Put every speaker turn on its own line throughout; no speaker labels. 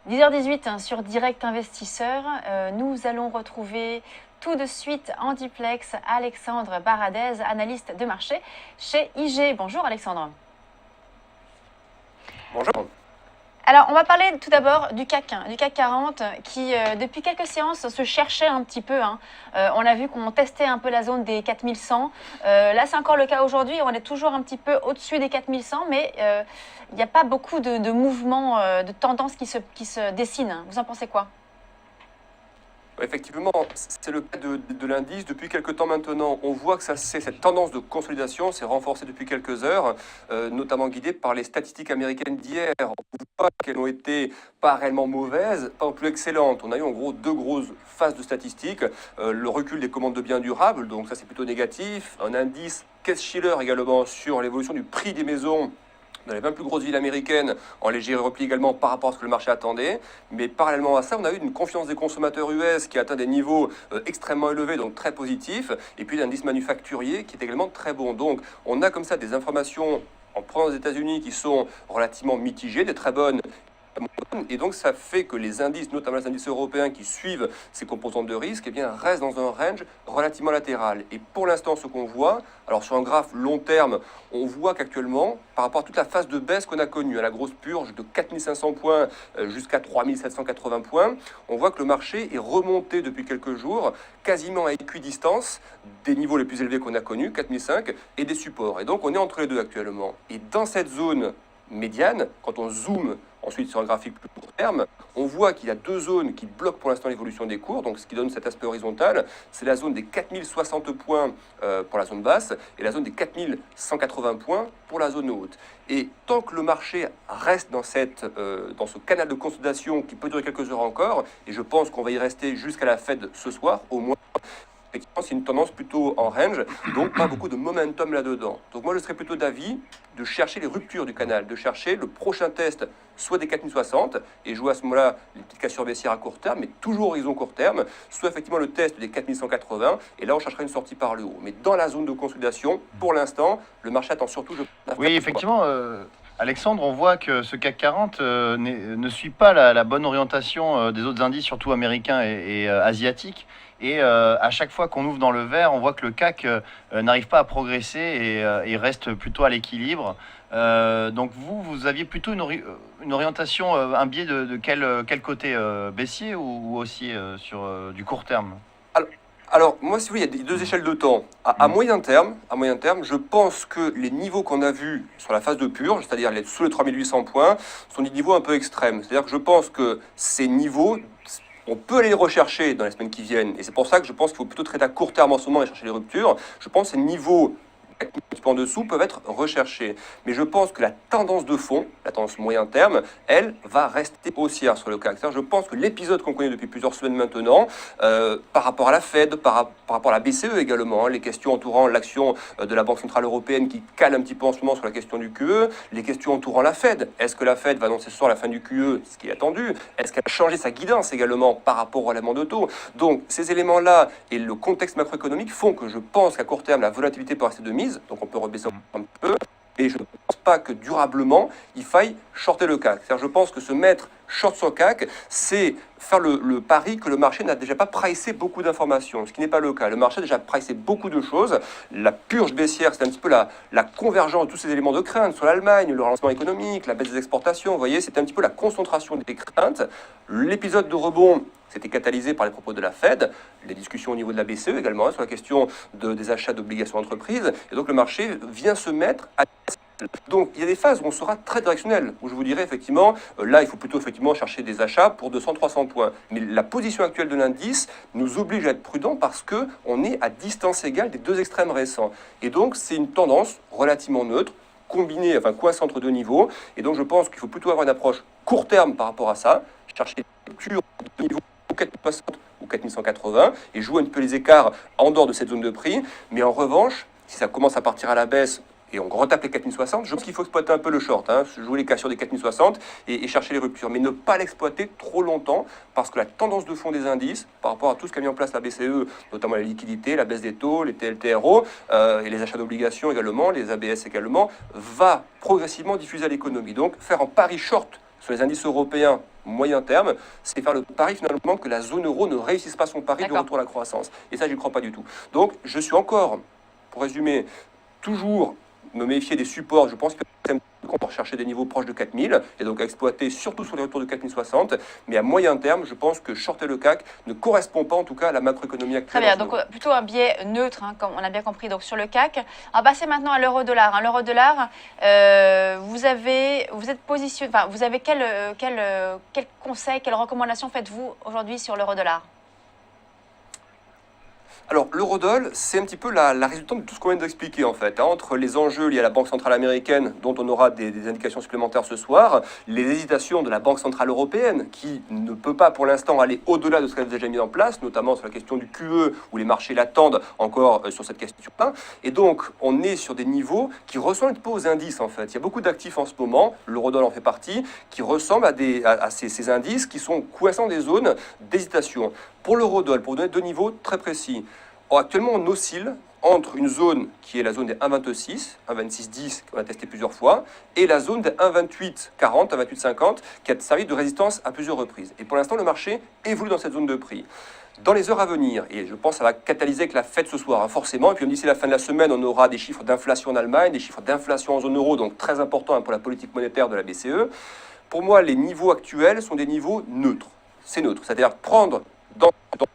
10h18 sur Direct Investisseur. Nous allons retrouver tout de suite en duplex Alexandre Baradez, analyste de marché chez IG. Bonjour Alexandre.
Bonjour.
Alors, on va parler tout d'abord du CAC 40 qui, depuis quelques séances, se cherchait un petit peu. On a vu qu'on testait un peu la zone des 4100. Là, c'est encore le cas aujourd'hui. On est toujours un petit peu au-dessus des 4100, mais il n'y a pas beaucoup de mouvements, de tendances qui se dessinent. Vous en pensez quoi ?
Effectivement, c'est le cas de l'indice. Depuis quelques temps maintenant, on voit que cette tendance de consolidation s'est renforcée depuis quelques heures, notamment guidée par les statistiques américaines d'hier. On voit qu'elles ont été pas réellement mauvaises, pas non plus excellentes. On a eu en gros deux grosses phases de statistiques. Le recul des commandes de biens durables, donc ça c'est plutôt négatif. Un indice Case-Shiller également sur l'évolution du prix des maisons dans les 20 plus grosses villes américaines, en léger repli également par rapport à ce que le marché attendait. Mais parallèlement à ça, on a eu une confiance des consommateurs US qui a atteint des niveaux extrêmement élevés, donc très positifs. Et puis l'indice manufacturier qui est également très bon. Donc on a comme ça des informations en provenance des États-Unis qui sont relativement mitigées, des très bonnes. Et donc ça fait que les indices, notamment les indices européens qui suivent ces composantes de risque, eh bien, restent dans un range relativement latéral. Et pour l'instant, ce qu'on voit, alors sur un graphe long terme, on voit qu'actuellement, par rapport à toute la phase de baisse qu'on a connue, à la grosse purge de 4500 points jusqu'à 3780 points, on voit que le marché est remonté depuis quelques jours, quasiment à équidistance des niveaux les plus élevés qu'on a connus, 4005, et des supports. Et donc on est entre les deux actuellement. Et dans cette zone médiane, quand on zoome ensuite sur un graphique plus court terme, on voit qu'il y a deux zones qui bloquent pour l'instant l'évolution des cours, donc ce qui donne cet aspect horizontal, c'est la zone des 4060 points pour la zone basse et la zone des 4180 points pour la zone haute. Et tant que le marché reste dans ce canal de consolidation qui peut durer quelques heures encore, et je pense qu'on va y rester jusqu'à la Fed ce soir, au moins, effectivement, c'est une tendance plutôt en range, donc pas beaucoup de momentum là-dedans. Donc moi, je serais plutôt d'avis de chercher les ruptures du canal, de chercher le prochain test, soit des 4060, et jouer à ce moment-là les petites cassures baissières à court terme, mais toujours horizon court terme, soit effectivement le test des 4180, et là, on cherchera une sortie par le haut. Mais dans la zone de consolidation, pour l'instant, le marché attend surtout...
Oui, effectivement... Alexandre, on voit que ce CAC 40 ne suit pas la bonne orientation des autres indices, surtout américains et asiatiques. Et à chaque fois qu'on ouvre dans le vert, on voit que le CAC n'arrive pas à progresser et reste plutôt à l'équilibre. Donc vous aviez plutôt une orientation, un biais de quel côté baissier ou aussi sur du court terme ?
Alors, moi, si vous voulez, il y a deux échelles de temps. À moyen terme, je pense que les niveaux qu'on a vus sur la phase de purge, c'est-à-dire sous les 3800 points, sont des niveaux un peu extrêmes. C'est-à-dire que je pense que ces niveaux, on peut aller les rechercher dans les semaines qui viennent. Et c'est pour ça que je pense qu'il faut plutôt traiter à court terme en ce moment et chercher les ruptures. Je pense que ces niveaux en dessous peuvent être recherchés. Mais je pense que la tendance de fond, la tendance moyen terme, elle va rester haussière sur le CAC. Je pense que l'épisode qu'on connaît depuis plusieurs semaines maintenant, par rapport à la Fed, par rapport à la BCE également, les questions entourant l'action de la Banque Centrale Européenne qui cale un petit peu en ce moment sur la question du QE, les questions entourant la Fed. Est-ce que la Fed va annoncer ce soir la fin du QE, ce qui est attendu? Est-ce qu'elle a changé sa guidance également par rapport au relèvement de taux? Donc ces éléments-là et le contexte macroéconomique font que je pense qu'à court terme, la volatilité peut rester de mise. Donc on peut rebaisser un peu, et je ne pense pas que durablement, il faille shorter le CAC. C'est-à-dire, je pense que se mettre short sur le CAC, c'est faire le pari que le marché n'a déjà pas pricé beaucoup d'informations, ce qui n'est pas le cas. Le marché a déjà pricé beaucoup de choses. La purge baissière, c'est un petit peu la convergence de tous ces éléments de crainte sur l'Allemagne, le relancement économique, la baisse des exportations. Vous voyez, c'est un petit peu la concentration des craintes. L'épisode de rebond, c'était catalysé par les propos de la Fed, les discussions au niveau de la BCE également, sur la question des achats d'obligations d'entreprise. Et donc le marché vient se mettre à... Donc il y a des phases où on sera très directionnel, où je vous dirais effectivement, là il faut plutôt effectivement chercher des achats pour 200-300 points. Mais la position actuelle de l'indice nous oblige à être prudent parce qu'on est à distance égale des deux extrêmes récents. Et donc c'est une tendance relativement neutre, combinée, enfin coincée entre deux niveaux. Et donc je pense qu'il faut plutôt avoir une approche court terme par rapport à ça, chercher des lectures de niveau 4060 ou 4180 et jouer un peu les écarts en dehors de cette zone de prix. Mais en revanche, si ça commence à partir à la baisse et on retape les 4060, je pense qu'il faut exploiter un peu le short, jouer les cassures des 4060 et chercher les ruptures, mais ne pas l'exploiter trop longtemps parce que la tendance de fond des indices, par rapport à tout ce qu'a mis en place la BCE, notamment la liquidité, la baisse des taux, les TLTRO et les achats d'obligations également, les ABS également, va progressivement diffuser à l'économie. Donc faire un pari short sur les indices européens moyen terme, c'est faire le pari finalement que la zone euro ne réussisse pas son pari de
D'accord.
retour à la croissance. Et ça, je n'y crois pas du tout. Donc, je suis encore, pour résumer, toujours me méfier des supports. Je pense qu'on va rechercher des niveaux proches de 4000 et donc à exploiter surtout sur les retours de 4060. Mais à moyen terme, je pense que shorter le CAC ne correspond pas en tout cas à la macroéconomie
Très
actuelle.
bien, donc plutôt un biais neutre, hein, comme on a bien compris, donc sur le CAC. On va passer maintenant à l'euro-dollar. Hein. L'euro-dollar, vous êtes positionné, enfin, vous avez quel conseil, quelle recommandation faites-vous aujourd'hui sur l'euro-dollar?
Alors, l'eurodoll, c'est un petit peu la résultante de tout ce qu'on vient d'expliquer, en fait. Hein, entre les enjeux liés à la Banque centrale américaine, dont on aura des indications supplémentaires ce soir, les hésitations de la Banque centrale européenne, qui ne peut pas pour l'instant aller au-delà de ce qu'elle a déjà mis en place, notamment sur la question du QE, où les marchés l'attendent encore sur cette question-là. Et donc, on est sur des niveaux qui ressemblent un peu aux indices, en fait. Il y a beaucoup d'actifs en ce moment, l'eurodoll en fait partie, qui ressemblent à ces indices qui sont coincés dans des zones d'hésitation. Pour l'eurodoll, pour vous donner deux niveaux très précis, actuellement on oscille entre une zone qui est la zone des 1,26, 1,26,10 qu'on a testé plusieurs fois, et la zone des 1,28,40, 1,28,50 qui a servi de résistance à plusieurs reprises. Et pour l'instant, le marché évolue dans cette zone de prix. Dans les heures à venir, et je pense que ça va catalyser avec la Fed ce soir, hein, forcément, et puis d'ici la fin de la semaine, on aura des chiffres d'inflation en Allemagne, des chiffres d'inflation en zone euro, donc très importants hein, pour la politique monétaire de la BCE. Pour moi, les niveaux actuels sont des niveaux neutres. C'est neutre, c'est-à-dire prendre dans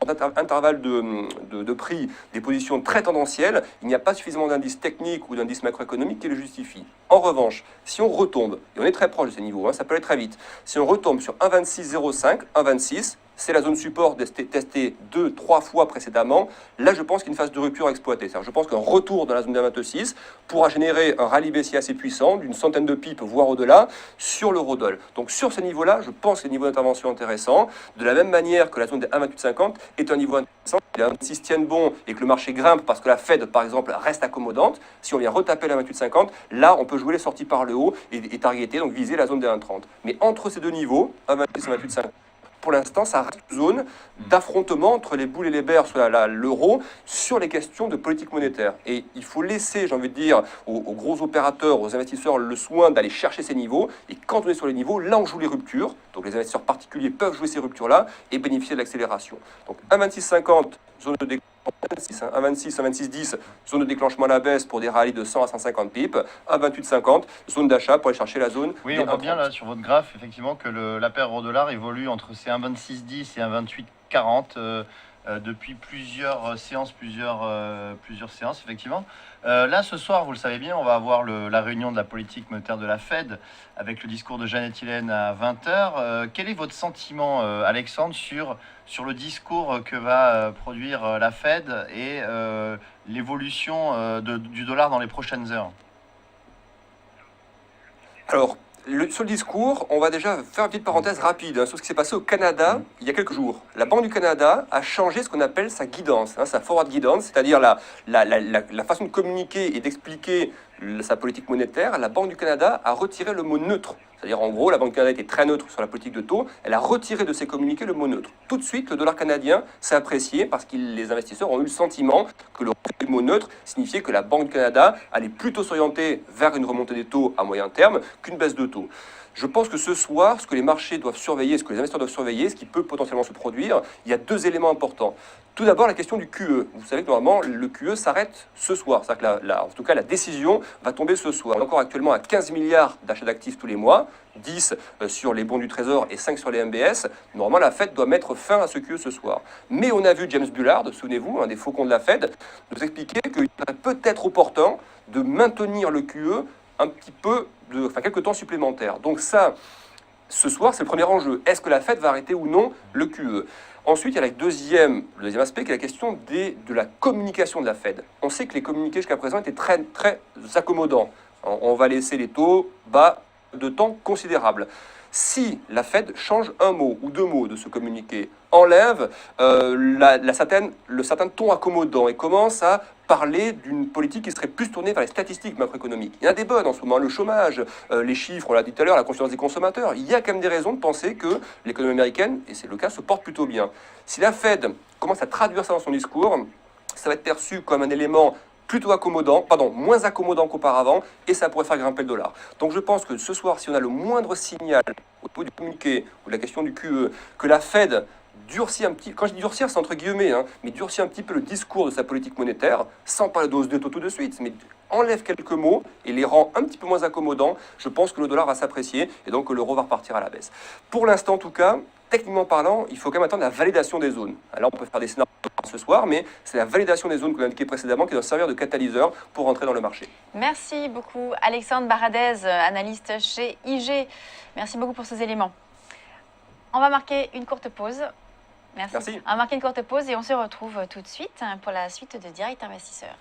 un intervalle de prix des positions très tendancielles, il n'y a pas suffisamment d'indices techniques ou d'indices macroéconomiques qui le justifient. En revanche, si on retombe, et on est très proche de ces niveaux, hein, ça peut aller très vite, si on retombe sur 1,26,05, 1,26, c'est la zone support testée 2-3 fois précédemment. Là, je pense qu'il y a une phase de rupture à exploiter. Je pense qu'un retour dans la zone de 26 pourra générer un rallye baissier assez puissant, d'une centaine de pips, voire au-delà, sur l'eurodoll. Donc sur ces niveaux-là, je pense que les niveaux d'intervention intéressants. De la même manière que la zone des 1,2850 est un niveau intéressant. Si les 1,26 tiennent bon et que le marché grimpe parce que la Fed, par exemple, reste accommodante, si on vient retaper la 1,2850, là, on peut jouer les sorties par le haut et targeter, donc viser la zone des 1,30. Mais entre ces deux niveaux, 1,26 et 1,2850, pour l'instant, ça reste une zone d'affrontement entre les boules et les bears sur l'euro sur les questions de politique monétaire. Et il faut laisser, j'ai envie de dire, aux gros opérateurs, aux investisseurs, le soin d'aller chercher ces niveaux. Et quand on est sur les niveaux, là, on joue les ruptures. Donc les investisseurs particuliers peuvent jouer ces ruptures-là et bénéficier de l'accélération. Donc 1,2650, zone de déclenchement. 1,26, 1,26,10, zone de déclenchement à la baisse pour des rallyes de 100 à 150 pips, 1,28,50, zone d'achat pour aller chercher la zone.
Oui, on voit bien là sur votre graphe effectivement que la paire euro-dollar évolue entre ces 1,26,10 et 1,28,40 depuis plusieurs séances, plusieurs séances effectivement. Là ce soir, vous le savez bien, on va avoir la réunion de la politique monétaire de la Fed avec le discours de Janet Yellen à 20h. Quel est votre sentiment, Alexandre, sur le discours que va produire la Fed et l'évolution du dollar dans les prochaines heures?
Alors, sur le discours, on va déjà faire une petite parenthèse rapide hein, sur ce qui s'est passé au Canada il y a quelques jours. La Banque du Canada a changé ce qu'on appelle sa guidance, hein, sa forward guidance, c'est-à-dire la façon de communiquer et d'expliquer sa politique monétaire. La Banque du Canada a retiré le mot neutre. C'est-à-dire, en gros, la Banque du Canada était très neutre sur la politique de taux. Elle a retiré de ses communiqués le mot neutre. Tout de suite, le dollar canadien s'est apprécié parce que les investisseurs ont eu le sentiment que le mot neutre signifiait que la Banque du Canada allait plutôt s'orienter vers une remontée des taux à moyen terme qu'une baisse de taux. Je pense que ce soir, ce que les marchés doivent surveiller, ce que les investisseurs doivent surveiller, ce qui peut potentiellement se produire, il y a deux éléments importants. Tout d'abord, la question du QE. Vous savez que normalement, le QE s'arrête ce soir. C'est-à-dire que en tout cas, la décision va tomber ce soir. On est encore actuellement à 15 milliards d'achats d'actifs tous les mois, 10 sur les bons du Trésor et 5 sur les MBS. Normalement, la Fed doit mettre fin à ce QE ce soir. Mais on a vu James Bullard, souvenez-vous, un des faucons de la Fed, nous expliquer qu'il serait peut-être opportun de maintenir le QE un petit peu, quelques temps supplémentaires. Donc ça, ce soir, c'est le premier enjeu. Est-ce que la Fed va arrêter ou non le QE ? Ensuite, il y a le deuxième aspect qui est la question de la communication de la Fed. On sait que les communiqués jusqu'à présent étaient très, très accommodants. On va laisser les taux bas de temps considérable. Si la Fed change un mot ou deux mots de ce communiqué, enlève le certain ton accommodant et commence à parler d'une politique qui serait plus tournée vers les statistiques macroéconomiques. Il y en a des bonnes en ce moment, le chômage, les chiffres, on l'a dit tout à l'heure, la confiance des consommateurs. Il y a quand même des raisons de penser que l'économie américaine, et c'est le cas, se porte plutôt bien. Si la Fed commence à traduire ça dans son discours, ça va être perçu comme un élément plutôt accommodant, pardon, moins accommodant qu'auparavant, et ça pourrait faire grimper le dollar. Donc je pense que ce soir, si on a le moindre signal au niveau du communiqué ou de la question du QE, que la Fed durcit un petit, quand je dis durcir, c'est entre guillemets, hein, mais durcir un petit peu le discours de sa politique monétaire, sans parler de hausse de taux tout de suite, mais enlève quelques mots et les rend un petit peu moins accommodants, je pense que le dollar va s'apprécier et donc que l'euro va repartir à la baisse. Pour l'instant, en tout cas, techniquement parlant, il faut quand même attendre la validation des zones. Alors on peut faire des scénarios ce soir, mais c'est la validation des zones qu'on a indiquées précédemment qui doit servir de catalyseur pour rentrer dans le marché.
Merci beaucoup Alexandre Baradez, analyste chez IG. Merci beaucoup pour ces éléments. On va marquer une courte pause. Merci.
Merci.
On va marquer une courte pause et on se retrouve tout de suite pour la suite de Direct Investisseur.